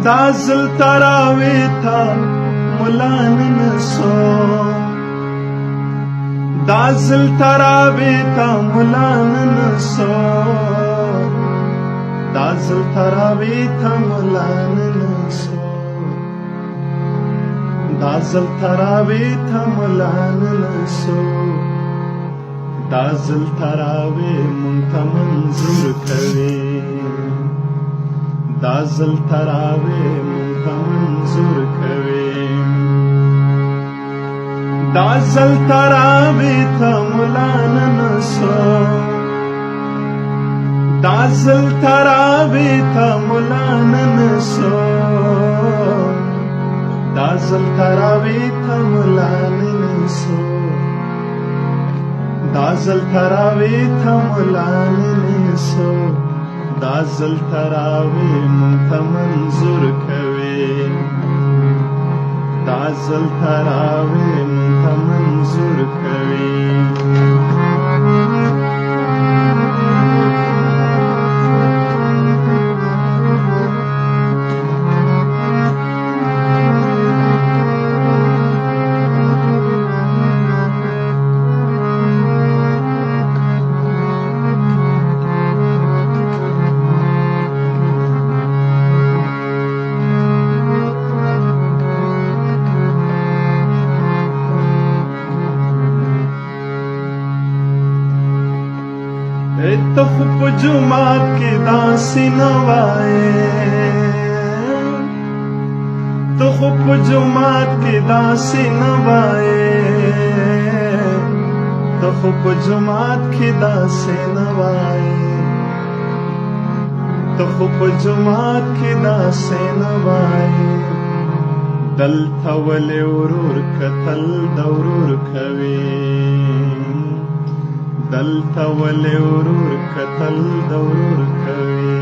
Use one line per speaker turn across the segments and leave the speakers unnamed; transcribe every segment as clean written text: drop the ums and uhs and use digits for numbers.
دازل تراوی تا ملان نسو دازل تراوی تا ملان نسو دازل تراوی تا ملان نسو دازل تراوی تا ملان نسو دازل تراوی منتا منظور کوي دازل تراوی منتا منظور کوي دازل تراوی تا ملان نسو دازل تراوی تا ملان نسو دازل تراوی تا ملان نسو دازل تراوی تا ملان نسو دازل تراوی منتا منظور کوي دازل تراوی منتا منظور کوي تو خو په جومات کې داسې نه وایې تو خو په جومات کې داسې نه وایې تو خو په جومات کې داسې نه وایې تو خو په جومات کې داسې نه وایې دلته ولې ورور کتل د ورور کوي دلته ولې ورور کتل د ورور کوي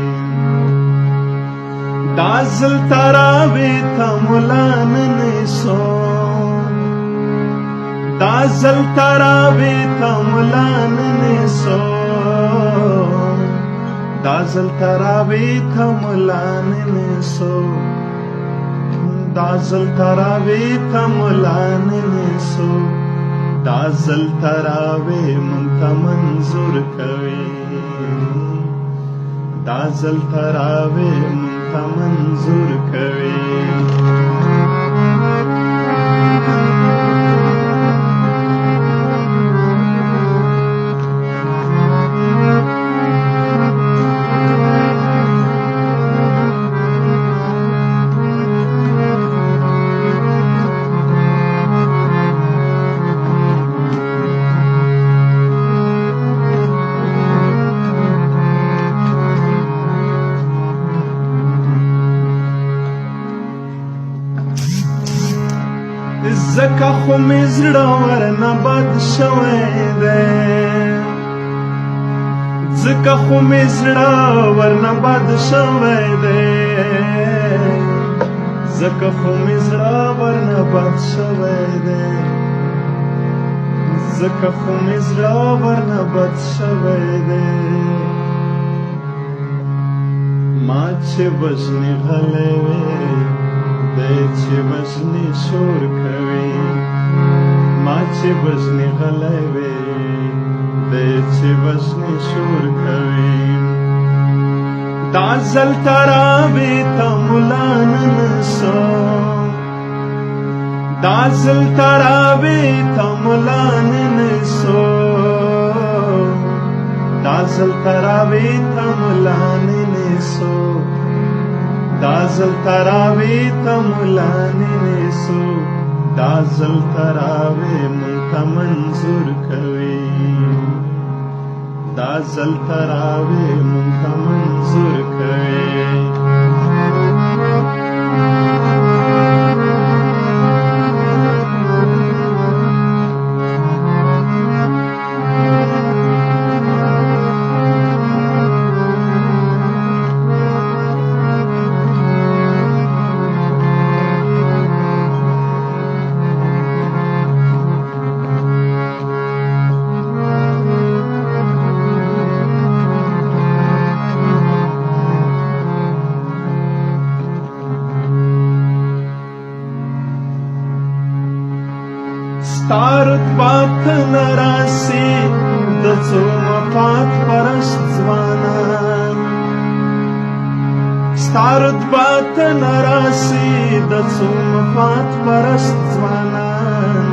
دازل تراوی تا ملان نسو دازل تراوی تا ملان نسو دازل تراوی تا ملان نسو دازل تراوی تا ملان نسو دازل تراوی منتا منظور کوي دازل تراوی منتا منظور کوي زکه خو مې زړه ورنه بد شوی دی زکه خو مې زړه ورنه بد شوی دی زکه خو مې زړه ورنه بد شوی دی زکه خو مې زړه ورنه بد شوی دی ما چې وژنې غلی وې دی چې وژنې شور کوي ما چې وژنې غلی وې دی چې وژنې شور کوي دازل تراوی تا ملان نسو دازل تراوی تا ملان نسو دازل تراوی تا ملان نسو دازل تراوی تا ملان نسو دازل تراوی منتا منظور کوي دازل تراوی منتا منظور کوي څو مفاد پرست ځوانان ستا رتبه ته نه رسید څو مفاد پرست ځوانان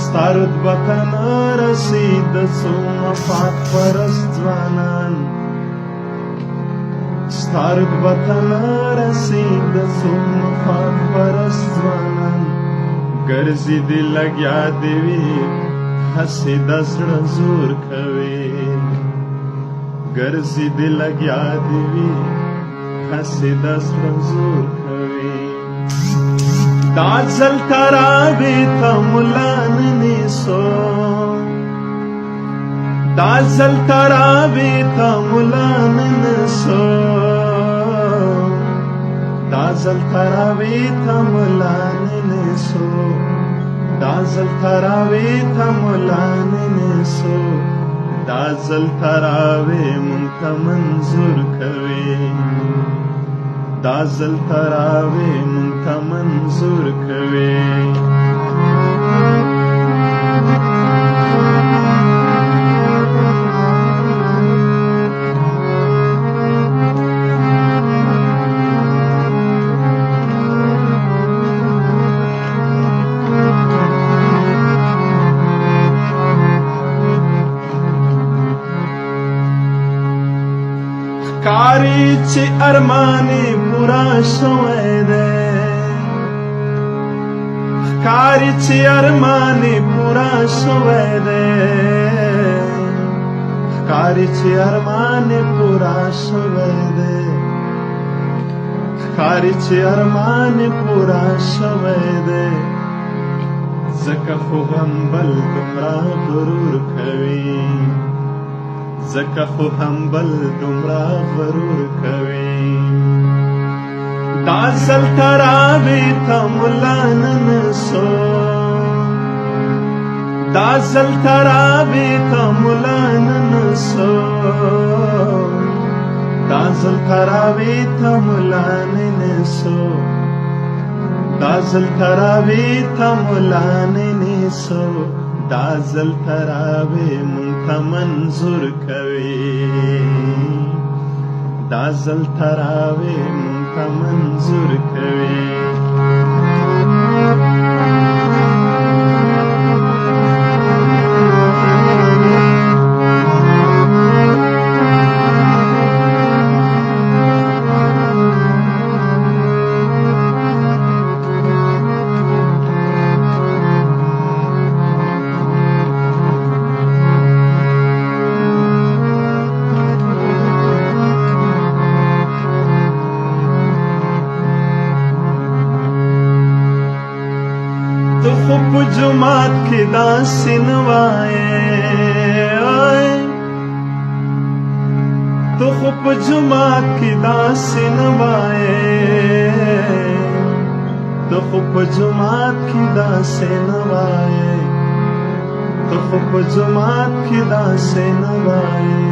ستا رتبه ته نه رسید څو مفاد پرست ځوانان ستا رتبه ته نه رسید څو مفاد پرست ځوانان ګرځي دې لګیا دې وي هسې د زړه زور کوي ګرځي دې لګیا دې وي هسې د زړه زور کوي دا ځل تراوې ته ملا نه نیسو دا ځل تراوې ته ملا نه نیسو دا ځل تراوې ته ملا نه نیسو دا ځل تراوې ته ملا نه نیسو دا ځل تراوې مونږ ته منظور کوي دا ځل تراوې مونږ ته منظور کوي ښکاري چې ارمان پورا شوی دی ښکاري چې ارمان پورا شوی دی ښکاري چې ارمان پورا شوی دی ښکاري چې ارمان پورا شوی دی ځکه خو هم بل دومره غرور کوي ځکه خو هم بل دومره غرور کوي دا ځل تراوې ته ملا نه نیسو دا ځل تراوې ته ملا نه نیسو دا ځل تراوې ته ملا نه نیسو دا ځل تراوې ته ملا نه نیسو دا ځل تراوې مونږ ته منظور کوي دا ځل تراوې مونږ ته منظور کوي تو خو په جومات کې داسې نه وایې تو خو په جومات کې داسې نه وایې تو خو په جومات کې داسې نه وایې تو خو په جومات کې داسې نه وایې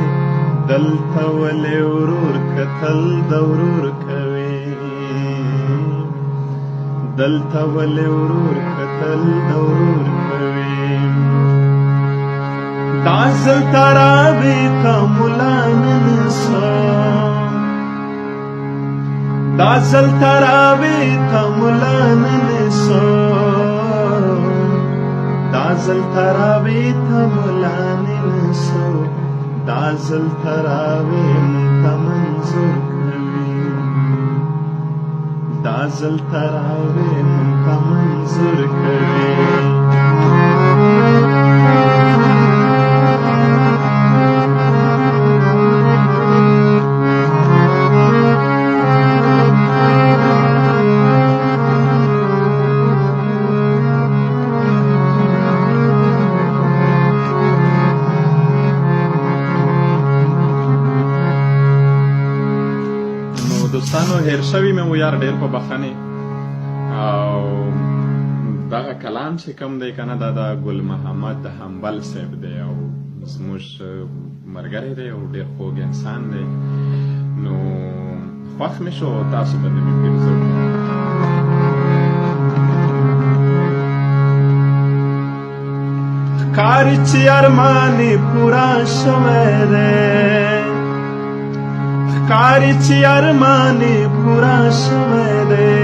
دلته ولې ورور کتل د ورور کوي دلته ولې ورور کتل د ورور کوي دا ځل تراوې ته ملا نه نیسو دا ځل تراوې ته ملا نه نیسو دا ځل تراوې ته ملا نه نیسو دا ځل تراوې مونږ ته منظور کوي دا ځل تراوې مونږ ته منظور کوي دوستانو هیر شوي مې مو یار ډېر په بخښنې او دغه کلام چې کوم دی که نه دا د ګل محمد حنبل صاحب دی او زموږ ملګری دی او ډېر خوږ انسان دی نو خوښ مې شو تاسو به مې پیرزو ښکاري چې ارمان یې پوره شوی دی ښکاري چې ارمان یې پوره شوی دی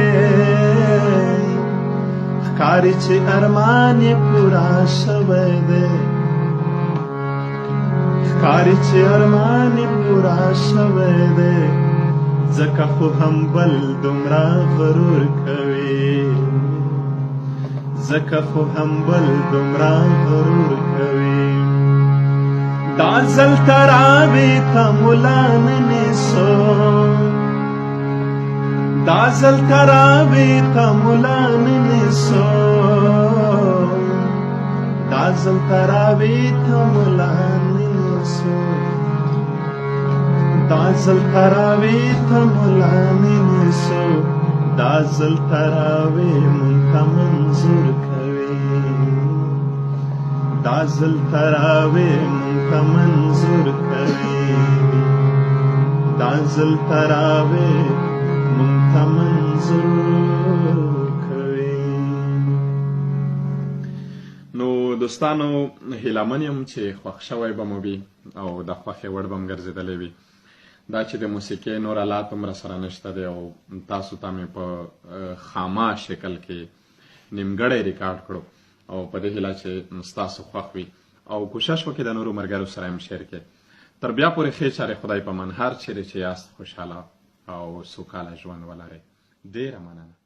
ښکاري چې ارمان یې پوره شوی دی ښکاري چې ارمان یې پوره شوی دی ځکه خو هم بل دومره غرور کوي ځکه خو هم بل دومره غرور کوي دا ځل تراوې ته ملا نه نیسو دا ځل تراوې ته ملا نه نیسو دا ځل تراوې ته ملا نه نیسو دا ځل تراوې ته ملا نه نیسو دا ځل تراوې مونږ ته منظور کوي دا ځل تراوې مونږ ته منظور کوي دا ځل تراوې مونږ ته منظور کوي. نو دوستانو هیله من یم چې خوښ شوی به مو وي او د خوښې وړ به م ګرځېدلی وي. دا چې د موسیقۍ نور آلات هم راسره نشته دی او تاسو ته مې په خامه شکل کې نیمګړی ریکارډ کړو او په دې هیله چې ستاسو خوښ وي او کوشش وکړئ د نورو ملګرو سره هم شیر کړئ. تر بیا پورې ښې چارې خدای په من هر چیرې چې یاست خوشحاله او سوکاله ژوند ولرئ. ډېره مننه.